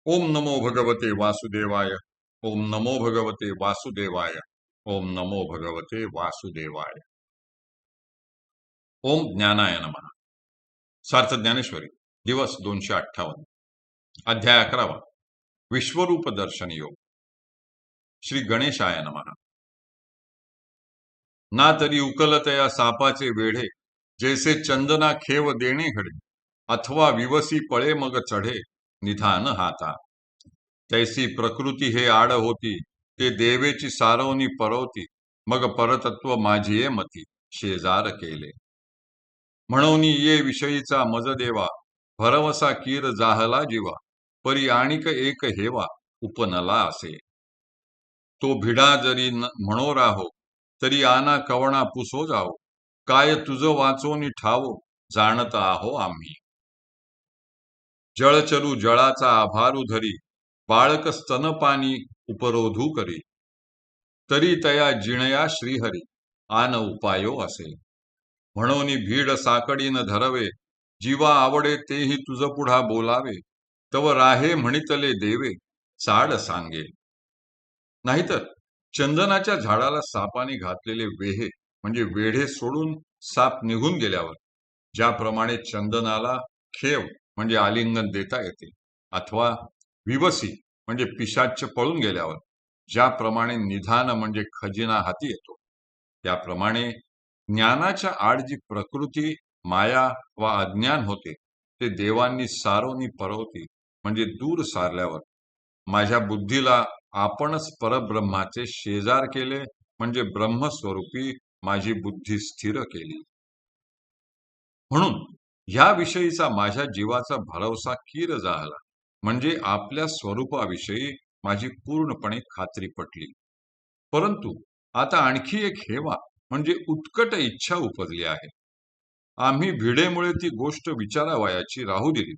ओम नमो भगवते वासुदेवाय। ओम नमो भगवते वासुदेवाय। ओम नमो भगवते वासुदेवाय। ओम ज्ञानाय नमः। सार्थ ज्ञानेश्वरी दिवस 258 अध्याय 11 विश्वरूप दर्शन योग। श्री गणेशाय नमः। ना तरी उकलतया सापाचे वेढे, जैसे चंदना खेव देणे घडे, अथवा विवसी पळे मग चढे, निधान हाता तैसी प्रकृती हे आड होती, ते देवेची सारवणी परवती, मग परतत्व माझिये मती, शेजार केले म्हणून ये विषयीचा मज देवा, भरवसा कीर जाहला जीवा, परी आणिक एक हेवा, उपनला असे तो भिडा जरी म्हणो राहो, तरी आना कवणा पुसो जाओ, काय तुझ वाचोनी ठावो, जाणत आहो आम्ही जळचरू जळाचा आभारू धरी, बाळक स्तनपानी उपरोधू करी, तरी तया जिणया श्रीहरी, आन उपायो असे म्हणून भीड साकडीन धरवे, जीवा आवडे तेही तुझ पुढा बोलावे, तव राहे म्हणितले देवे, चाड सांगे नाहीतर चंदनाच्या झाडाला सापाने घातलेले वेहे म्हणजे वेढे सोडून साप निघून गेल्यावर ज्याप्रमाणे चंदनाला खेव म्हणजे आलिंगन देता येते, अथवा विवसी म्हणजे पिशाच्य पळून गेल्यावर ज्याप्रमाणे निधान म्हणजे खजिना हाती येतो, त्याप्रमाणे ज्ञानाच्या आड जी प्रकृती माया वा अज्ञान होते, ते देवांनी सारोनी परवती म्हणजे दूर सारल्यावर माझ्या बुद्धीला आपणच परब्रह्माचे शेजार केले, म्हणजे ब्रह्मस्वरूपी माझी बुद्धी स्थिर केली म्हणून ह्या विषयीचा माझ्या जीवाचा भरवसा कीर जाहला, म्हणजे आपल्या स्वरूपाविषयी माझी पूर्णपणे खात्री पटली। परंतु आता आणखी एक हेवा म्हणजे उत्कट इच्छा उपजली आहे। आम्ही भिडेमुळे ती गोष्ट विचारावयाची राहू दिली,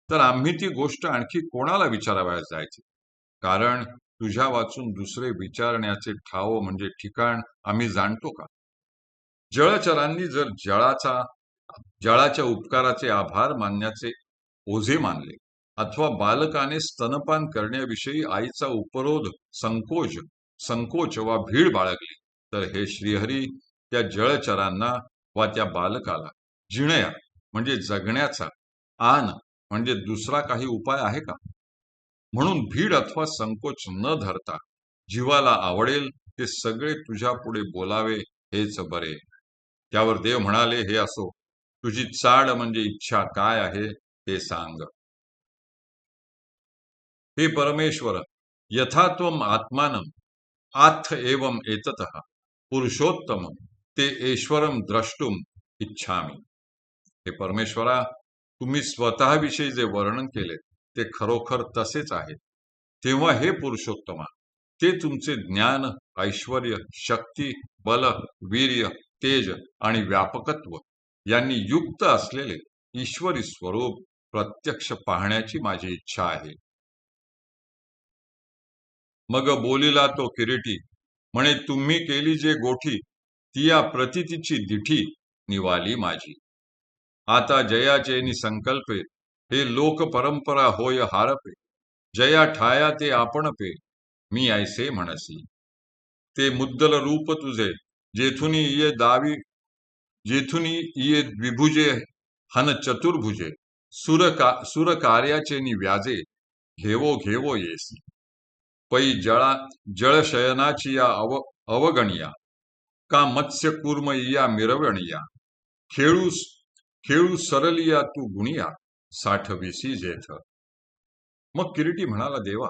तर आम्ही ती गोष्ट आणखी कोणाला विचारावयास जायची? कारण तुझ्या वाचून दुसरे विचारण्याचे ठाव म्हणजे ठिकाण आम्ही जाणतो का? जळचरांनी जर जळाच्या उपकाराचे आभार मानण्याचे ओझे मानले, अथवा बालकाने स्तनपान करण्याविषयी आईचा उपरोध संकोच वा भीड बाळगली, तर हे श्रीहरी त्या जळचरांना वा त्या बालकाला जिणया म्हणजे जगण्याचा, आन म्हणजे दुसरा काही उपाय आहे का? म्हणून भीड अथवा संकोच न धरता जीवाला आवडेल ते सगळे तुझ्या पुढे बोलावे, हेच बरे। त्यावर देव म्हणाले, हे असो, तुझी चाड म्हणजे इच्छा काय आहे ते सांग। हे परमेश्वर, यथात्वम आत्मानं आत्थ एवं एततः पुरुषोत्तम ते ऐश्वरम द्रष्टुम इच्छामी। हे परमेश्वरा, तुम्ही स्वतःविषयी जे वर्णन केले ते खरोखर तसेच आहे, तेव्हा हे पुरुषोत्तमा, ते तुमचे ज्ञान, ऐश्वर्य, शक्ती, बल, वीर्य, तेज आणि व्यापकत्व यांनी युक्त असलेले ईश्वरी स्वरूप प्रत्यक्ष पाहण्याची माझी इच्छा आहे। मग बोलिला तो किरीटी, म्हणे तुम्ही केली जे गोठी, ती या प्रतीतीची दिठी निवाली माझी। आता जयाचे संकल्पे, हे लोक परंपरा होय हारपे, जया ठाया ते आपण पे, मी ऐसे म्हणसी। ते मुद्दल रूप तुझे, जेथुनी ये दावी, जेथुनी ये द्विभुजे, हन चतुर्भुजे, सुर कार्याचे व्याजे, घेवो घेवो येसी। पै जळशयनाची या अवगणिया, का मत्स्य कूर्म या मिरवणिया, खेळू खेळू सरलिया तू गुणिया, साठविसी जेथ। मग किरीटी म्हणाला, देवा,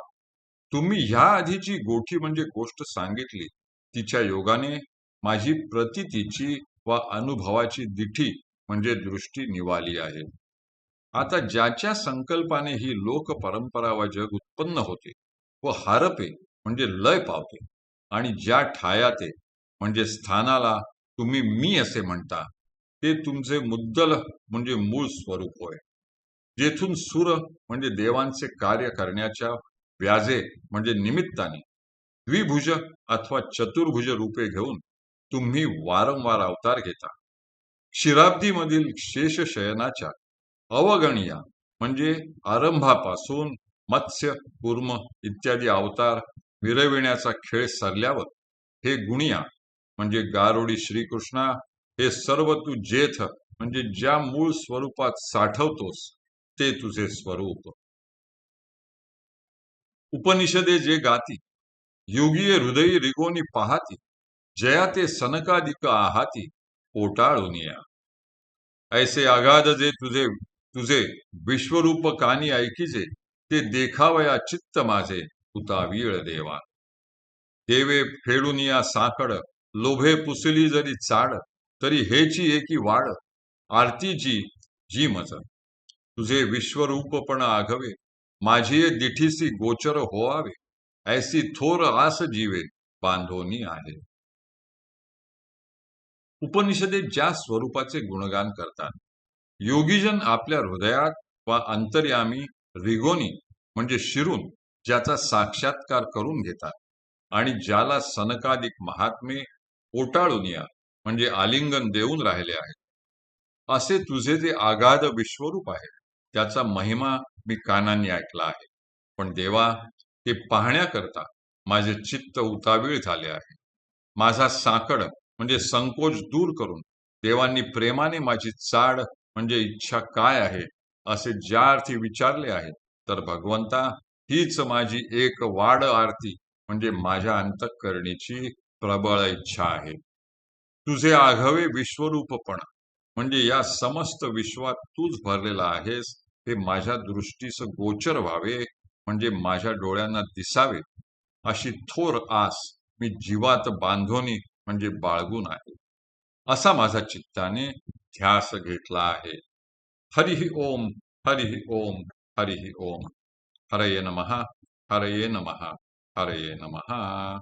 तुम्ही ह्या आधीची गोठी म्हणजे गोष्ट सांगितली, तिच्या योगाने माझी प्रतीतीची वा अनुभवाची दिठी म्हणजे दृष्टी निवाली आहे। आता ज्याच्या संकल्पाने ही लोक परंपरा व जग उत्पन्न होते व हारपे म्हणजे लय पावते, आणि ज्या ठायाते म्हणजे स्थानाला तुम्ही मी असे म्हणता, ते तुमचे मुद्दल म्हणजे मूळ स्वरूप होय, जेथून सुर म्हणजे देवांचे कार्य करण्याच्या व्याजे म्हणजे निमित्ताने, द्विभुज अथवा चतुर्भुज रूपे घेऊन तुम्ही वारंवार अवतार घेता। क्षीराब्दीमधील शेष शयनाच्या अवगणिया म्हणजे आरंभापासून मत्स्य कूर्म इत्यादी अवतार मिरविण्याचा खेळ सरल्यावर हे गुणिया म्हणजे गारुडी श्रीकृष्णा, हे सर्व तू जेथ म्हणजे ज्या मूळ स्वरूपात साठवतोस ते तुझे स्वरूप. उपनिषदे जे गाती योगीय हृदयी रिगोनी पाहाती, जया ते सनकादिक आहाती पोटाळुनिया. ऐसे अगाध जे तुझे तुझे विश्वरूप कानी ऐकिजे, ते देखावया चित्त माझे उतावीळ देवा. देवे फेडुनिया साकड, लोभे पुसली जरी चाड, तरी हेची एकी वाड, आरती जी जी मज. तुझे विश्वरूपपण आघवे, माझी दिठीसी गोचर होआवे, ऐसी थोर आस जीवे बांधोनी आहे. उपनिषदे ज्या स्वरूपाचे गुणगान करतात, योगीजन आपल्या हृदयात वा अंतर्यामी रिगोनी म्हणजे शिरून ज्याचा साक्षात्कार करून घेतात आणि ज्याला सनकादिक महात्मे ओटाळूनिया म्हणजे आलिंगन देऊन राहिले आहेत, असे तुझे जे आगाध विश्वरूप आहे त्याचा महिमा मी कानांनी ऐकला आहे. पण देवा, ते पाहण्याकरता माझे चित्त उतावीळ झाले आहे. माझा साकड म्हणजे संकोच दूर करून देवांनी प्रेमाने माझी चाड म्हणजे इच्छा काय आहे असे ज्या अर्थी विचारले आहे, तर भगवंता, हीच माझी एक वाड आरती म्हणजे माझ्या अंतःकरणीची प्रबळ इच्छा आहे. तुझे आघवे विश्वरूपपण म्हणजे या समस्त विश्वात तूच भरलेला आहेस, हे माझ्या दृष्टीस गोचर व्हावे म्हणजे माझ्या डोळ्यांना दिसावे, अशी थोर आस मी जीवात बांधोनी म्हणजे बाळगून आहे. असा माझा चित्ताने ध्यास घेतला आहे. हरिः ओम, हरिः ओम, हरिः ओम. हरये नमः, हरये नमः, हरये नमः.